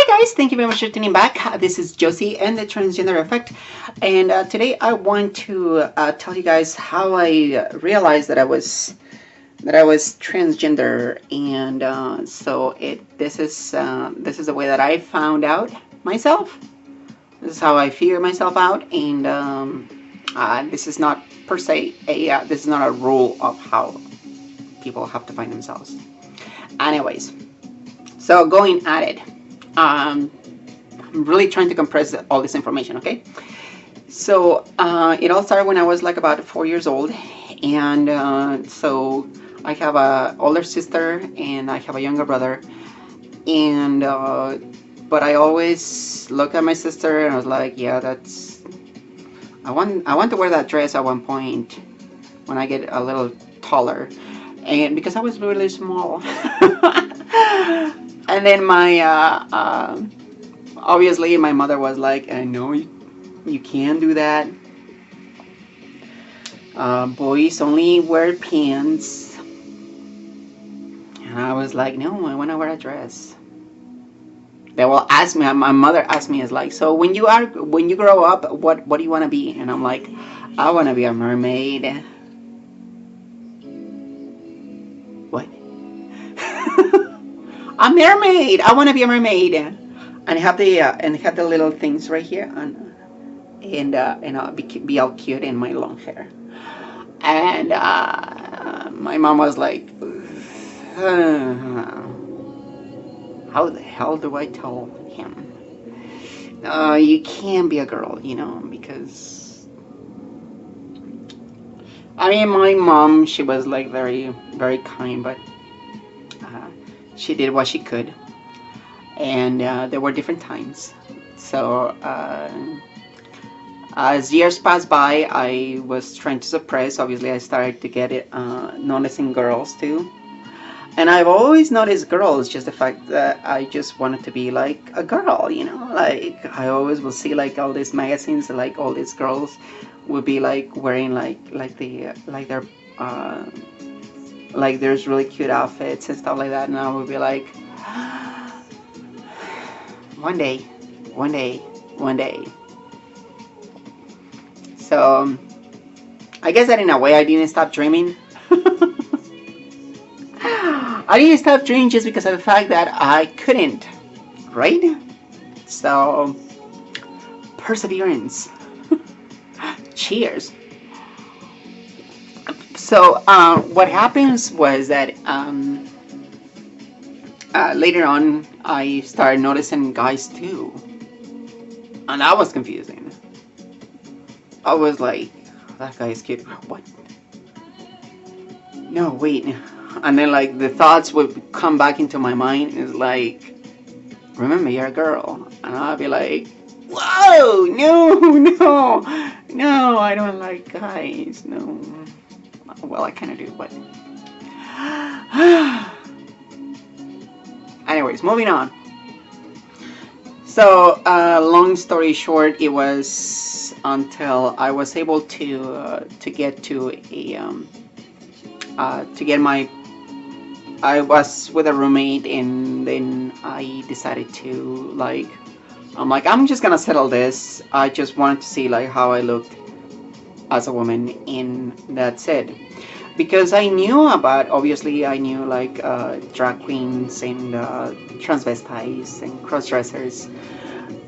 guys, thank you very much for tuning back. This is Josie and the Transgender Effect, and today I want to tell you guys how I realized that I was transgender, and this is the way that I found out myself. This is how I figure myself out, and this is not per se this is not a rule of how people have to find themselves. Anyways, so going at it. I'm really trying to compress all this information, okay? So it all started when I was like about 4 years old, and so I have a older sister and I have a younger brother, and but I always look at my sister and I was like, yeah, I want to wear that dress at one point when I get a little taller, and because I was really small. And then my obviously my mother was like, no, you can't do that. Boys only wear pants. And I was like, no, I want to wear a dress. They will ask me. My mother asked me, is like, so when you grow up, what do you want to be? And I'm like, I want to be a mermaid. What? A mermaid. I want to be a mermaid, and have the little things right here, and I'll be all cute in my long hair. And my mom was like, how the hell do I tell him? You can't be a girl, because I mean, my mom, she was like very, very kind, but she did what she could, and there were different times. So as years passed by, I was trying to suppress. Obviously, I started to get it, noticing girls too. And I've always noticed girls, just the fact that I just wanted to be like a girl, like I always will see like all these magazines, like all these girls would be like wearing like there's really cute outfits and stuff like that, and I would be like, one day. So I guess that in a way I didn't stop dreaming. I didn't stop dreaming just because of the fact that I couldn't, right? So perseverance. Cheers. So what happens was that later on I started noticing guys too, and that was confusing. I was like, that guy is cute. What? No, wait. And then like the thoughts would come back into my mind. It's like, remember, you're a girl. And I'll be like, whoa, no, I don't like guys, no. Well, I kind of do, but anyways, moving on. So long story short, it was until I was able to get to I was with a roommate, and then I decided to I'm just gonna settle this. I just wanted to see like how I looked as a woman, and that's it. Because I knew obviously I knew like drag queens and transvestites and cross-dressers,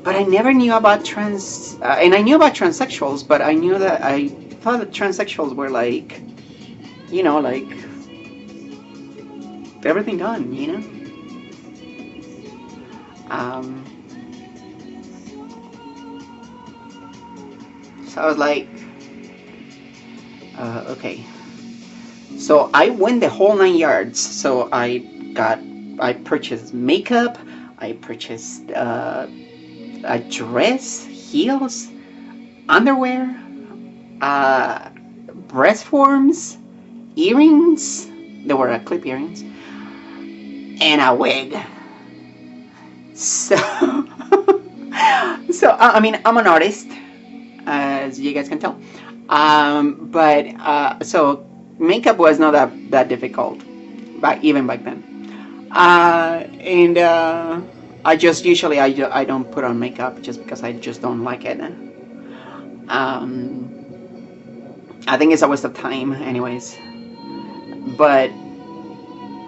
but I never knew about and I knew about transsexuals, but I thought that transsexuals were like, like everything done, so I was like, okay. So I went the whole 9 yards. So I purchased makeup, I purchased a dress, heels, underwear, breast forms, earrings. There were clip earrings, and a wig. So, I mean, I'm an artist, as you guys can tell. But so makeup was not that difficult, even back then. And I just usually I don't put on makeup just because I just don't like it. I think it's a waste of time, anyways. But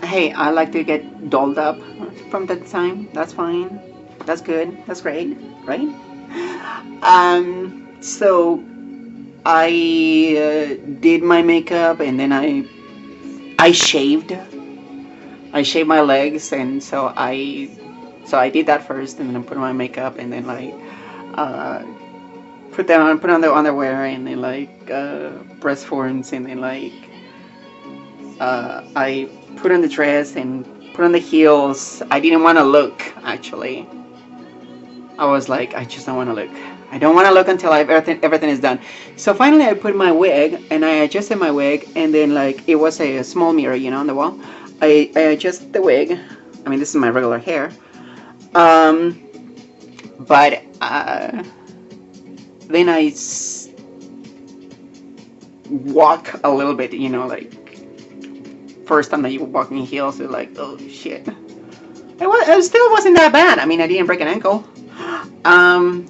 hey, I like to get dolled up from that time. That's fine. That's good. That's great, right? So I did my makeup, and then I shaved. I shaved my legs, and so I did that first, and then I put on my makeup, and then like uh, put on the underwear, and then like breast forms, and then like I put on the dress and put on the heels. I didn't want to look, actually. I was like, I just don't want to look. I don't want to look until everything is done. So finally, I put my wig, and I adjusted my wig, and then like it was a small mirror, on the wall. I adjusted the wig. I mean, this is my regular hair. But then walk a little bit, like first time that you walk in heels, you're like, oh shit. It still wasn't that bad. I mean, I didn't break an ankle.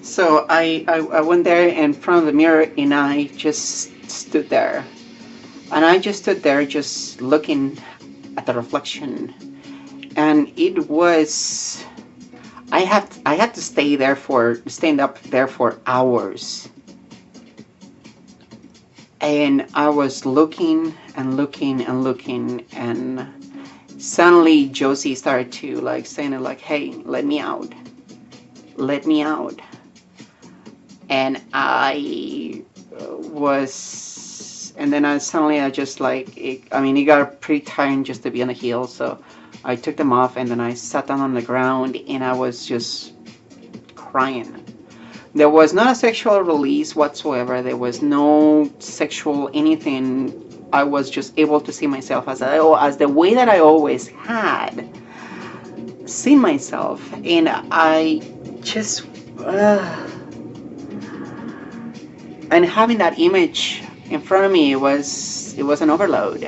So I went there in front of the mirror, and I just stood there. And I just stood there just looking at the reflection. And it was, I had to stand up there for hours. And I was looking and looking and looking, and suddenly Jossie started to like saying like, hey, let me out. Let me out. And then I just like, it got pretty tiring just to be on the heels, so I took them off, and then I sat down on the ground, and I was just crying. There was not a sexual release whatsoever. There was no sexual anything. I was just able to see myself as the way that I always had seen myself, and I just and having that image in front of me, it was an overload.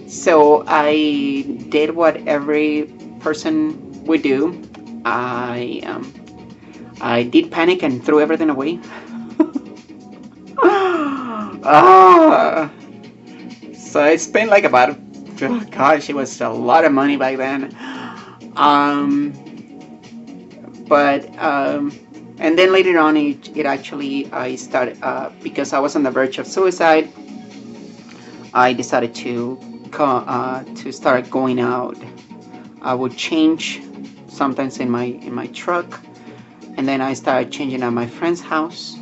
So I did what every person would do. I did panic and threw everything away. So I spent like about, oh gosh, it was a lot of money back then. And then later on, it actually, I started, because I was on the verge of suicide, I decided to start going out. I would change sometimes in my truck, and then I started changing at my friend's house,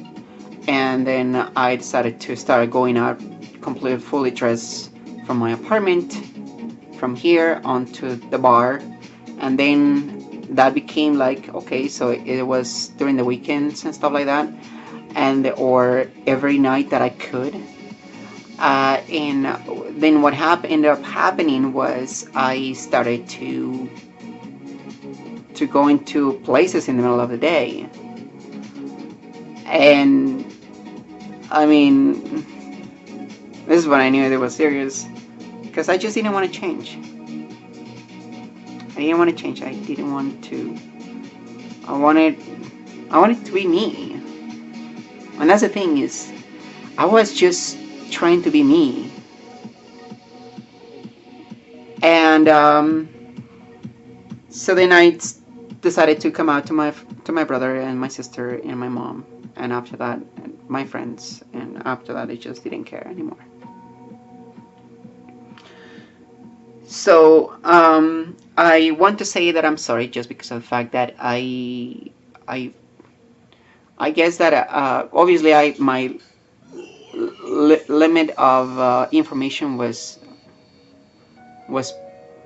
and then I decided to start going out completely fully dressed from my apartment, from here onto the bar, and then that became like, okay, so it was during the weekends and stuff like that, or every night that I could. And then what ended up happening was I started to go into places in the middle of the day. And I mean, this is when I knew it was serious, because I just didn't want to change. I didn't want to change. I didn't want to. I wanted to be me. And that's the thing, is I was just trying to be me. And so then I decided to come out to my brother and my sister and my mom, and after that my friends, and after that I just didn't care anymore. So I want to say that I'm sorry, just because of the fact that I guess that obviously my limit of information was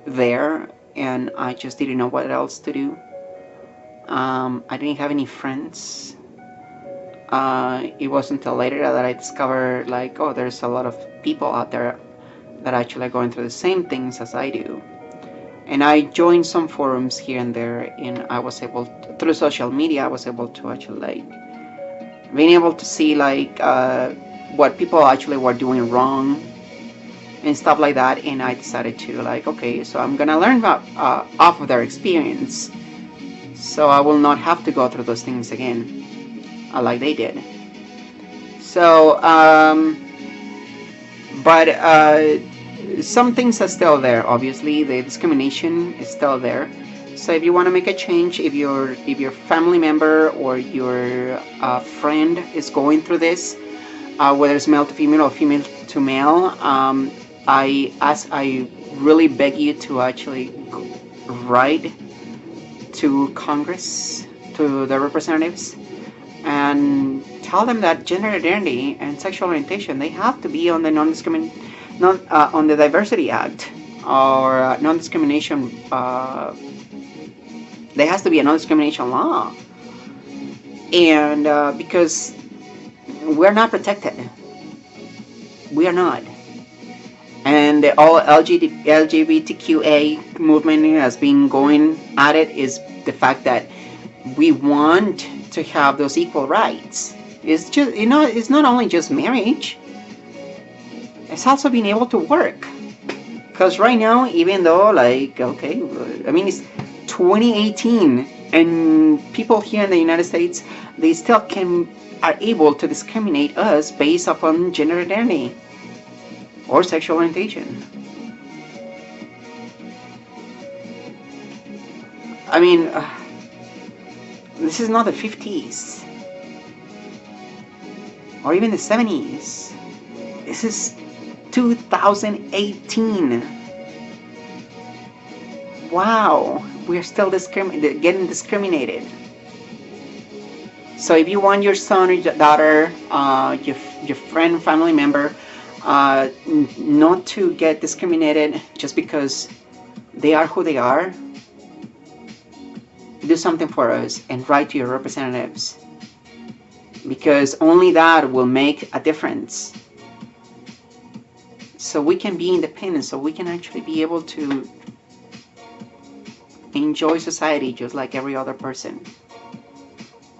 there, and I just didn't know what else to do. I didn't have any friends. It wasn't until later that I discovered, like, oh, there's a lot of people out there that actually are going through the same things as I do. And I joined some forums here and there, and I was able to, through social media, I was able to actually being able to see what people actually were doing wrong, and stuff like that. And I decided to like, okay, so I'm gonna learn about, off of their experience, so I will not have to go through those things again, like they did. So, but some things are still there. Obviously, the discrimination is still there. So if you want to make a change, if your family member or your friend is going through this, whether it's male to female or female to male, I really beg you to actually write to Congress, to the representatives, and tell them that gender identity and sexual orientation, they have to be on the on the Diversity Act, or non-discrimination. There has to be a non-discrimination law, and because we're not protected, we are not. And the all LGBTQA movement has been going at it, is the fact that we want to have those equal rights. It's just, it's not only just marriage, it's also being able to work. Because right now, even though, like, okay, I mean, it's 2018, and people here in the United States, they still are able to discriminate us based upon gender identity or sexual orientation. I mean, this is not the 50s or even the 70s. This is 2018. Wow, we're still getting discriminated. So if you want your son or your daughter, your friend, family member, not to get discriminated just because they are who they are, do something for us and write to your representatives, because only that will make a difference. So we can be independent, so we can actually be able to enjoy society just like every other person.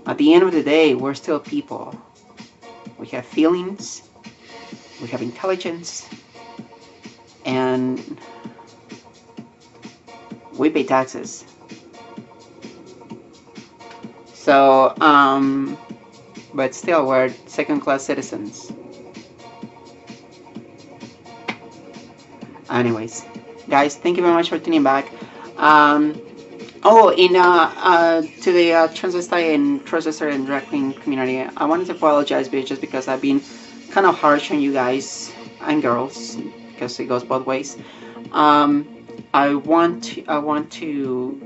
At the end of the day, we're still people. We have feelings, we have intelligence, and we pay taxes. So, but still, we're second-class citizens. Anyways, guys, thank you very much for tuning back. To the transvestite and transgender and drag queen community, I wanted to apologize just because I've been kind of harsh on you guys and girls, because it goes both ways. I want to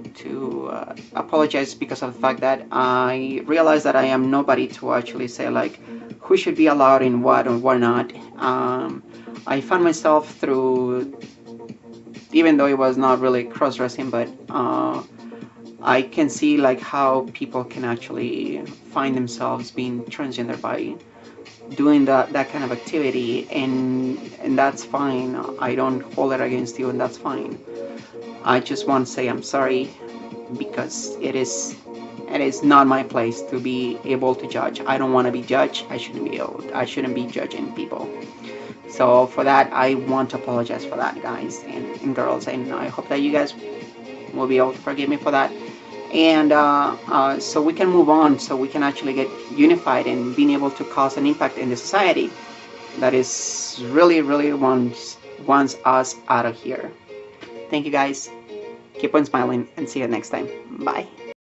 apologize because of the fact that I realize that I am nobody to actually say like who should be allowed in what and what not. I found myself through, even though it was not really cross-dressing, but I can see like how people can actually find themselves being transgender by doing that kind of activity, and that's fine. I don't hold it against you, and that's fine. I just want to say I'm sorry, because it is not my place to be able to judge. I don't want to be judged. I shouldn't be judging people. So for that, I want to apologize for that, guys and girls, and I hope that you guys will be able to forgive me for that. And so we can move on, so we can actually get unified and being able to cause an impact in the society that is really wants us out of here. Thank you, guys. Keep on smiling, and see you next time. Bye.